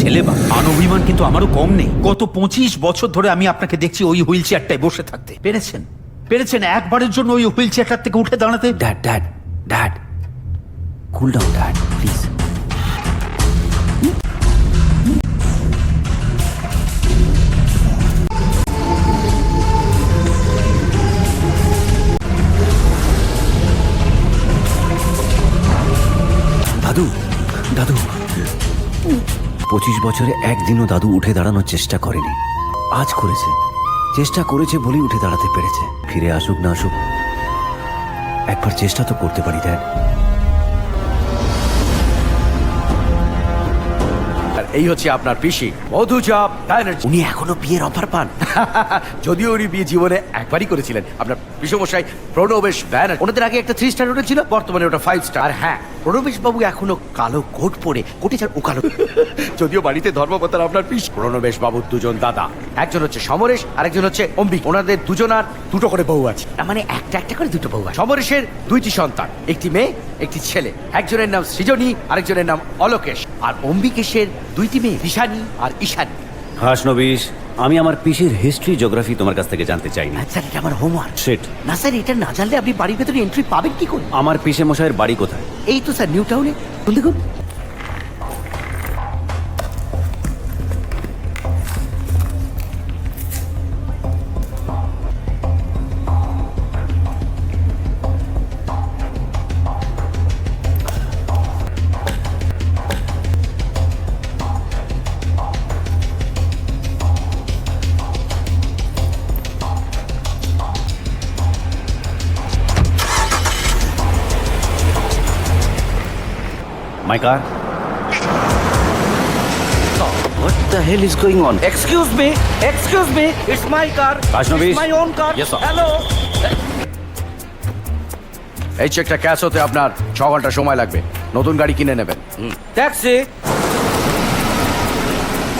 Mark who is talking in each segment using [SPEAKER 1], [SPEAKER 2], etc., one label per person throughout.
[SPEAKER 1] ছেলে বা মানবিমান কিন্তু আমারও কম নেই। গত 25 বছর ধরে আমি আপনাকে দেখছি ওই হুইল চেয়ারটায় বসে থাকতে। পেরেছেন একবারের জন্য ওই হুইল চেয়ারটার থেকে উঠে দাঁড়াতে?
[SPEAKER 2] Dad cool down dad please. দাদু 25 বছরে একদিনও দাদু উঠে দাঁড়ানোর চেষ্টা করেনি, আজ করেছে। চেষ্টা করেছে বলেই উঠে দাঁড়াতে পেরেছে। ফিরে আসুক না আসুক, একবার চেষ্টা তো করতে পারি ড্যাড।
[SPEAKER 3] এই হচ্ছে আপনার পিসি মধুজা ব্যানার্জি।
[SPEAKER 2] উনি এখনো বিয়ের অফার পান?
[SPEAKER 3] যদিও উনি বিয়ে জীবনে একবারই করেছিলেন। আপনার পিসমশাই প্রণবেশ ব্যানার্জি, ওনাদের আগে একটা 3 স্টার হোটেল ছিল, বর্তমানে ওটা 5 স্টার। আর হ্যাঁ, প্রণবেশ বাবু এখনো কালো কোট পরে, কোটে চার ও কালো। যদিও বাড়িতে ধর্মপতার আপনার পিস। প্রণবেশ বাবুর দুজন দাদা, একজন হচ্ছে সমরেশ, আরেকজন হচ্ছে অম্বিক। ওনাদের দুজনার দুটো করে বউ আছে, তার মানে একটা করে দুটো বউ আছে। সমরেশের 2টি সন্তান, একটি মেয়ে একটি ছেলে। একজনের নাম সৃজনী, আরেকজনের নাম অলোকেশ। আর অম্বিকেশের 2টি মেয়ে, ঈশানী আর ঈশানী।
[SPEAKER 2] হাসনবিশ, আমি আমার পিসির হিস্ট্রি জিওগ্রাফি তোমার কাছ থেকে জানতে চাই না।
[SPEAKER 3] স্যার, এটা আমার হোমওয়ার্ক।
[SPEAKER 2] শিট।
[SPEAKER 3] না স্যার, এটা না জানলে আপনি বাড়ির ভেতরে এন্ট্রি পাবেন কি করে?
[SPEAKER 2] আমার পিসে মশাইয়ের বাড়ি কোথায়?
[SPEAKER 3] এই তো স্যার, নিউ টাউনে। দেখুন
[SPEAKER 2] My car? What the hell is going on?
[SPEAKER 3] Excuse me, it's my car,
[SPEAKER 2] Vaishnavi?
[SPEAKER 3] My own car.
[SPEAKER 2] Yes, sir.
[SPEAKER 3] Hello. এই চেকটা ক্যাশ হতে আপনার 6 ঘন্টা সময় লাগবে। নতুন গাড়ি কিনে নেবেন। Taxi.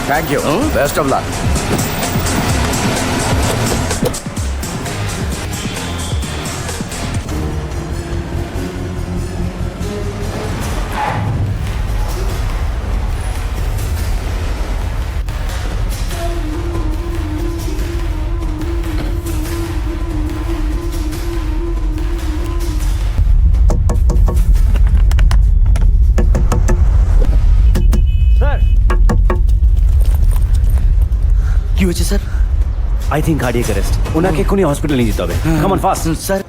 [SPEAKER 3] Thank you, best of luck. কি হয়েছে sir?
[SPEAKER 2] I think cardiac arrest. ওনাকে এক্ষুনি হসপিটালে নিয়ে যেতে হবে। Come on fast.
[SPEAKER 3] স্যার,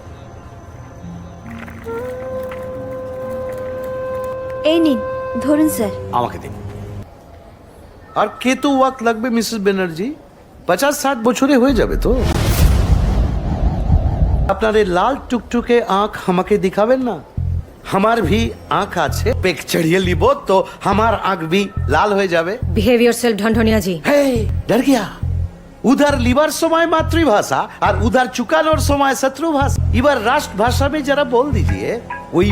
[SPEAKER 4] এই নিন, ধরুন স্যার।
[SPEAKER 3] আমাকে দিন।
[SPEAKER 5] আর কেতো ওয়াক লাগবে মিসেস ব্যানার্জি? 50-60 বছরে হয়ে যাবে তো। আপনার এই লাল টুকটুকে আঁখ আমাকে দিখাবেন না? আমার ভি আঁখ আছে, পেক চড়িয়ে লিব তো আমার আঁখ ভি লাল হয়ে যাবে।
[SPEAKER 6] बिहेव योरसेल्फ ढंढोनिया जी।
[SPEAKER 5] হে ডর গিয়া। উধার লিবার সময় মাতৃভাষা আর উধার চুকানোর সময় শত্রুভাষা। এবার রাষ্ট্রভাষা में जरा बोल दीजिए, ওই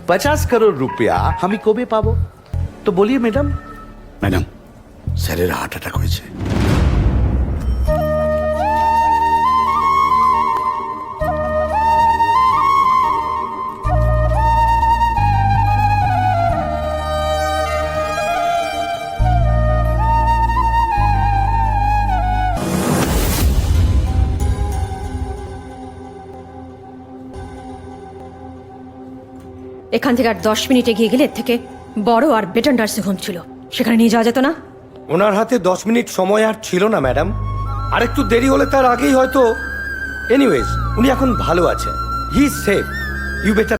[SPEAKER 5] 50 करोड़ रुपया আমি কবে পাবো? তো বলিয়ে ম্যাডাম।
[SPEAKER 7] ম্যাডাম, স্যারের হার্ট অ্যাটাক হয়েছে।
[SPEAKER 6] এখান থেকে আর 10 মিনিট এগিয়ে গেলে এর থেকে বড় আর বেটার নার্সিং হোম ছিল, সেখানে নিয়ে যাওয়া যেত না?
[SPEAKER 8] ওনার হাতে 10 মিনিট সময় আর ছিল না ম্যাডাম। আর একটু দেরি হলে তার আগেই হয়তো। এনিওয়েজ, উনি এখন ভালো আছেন। He is safe. You better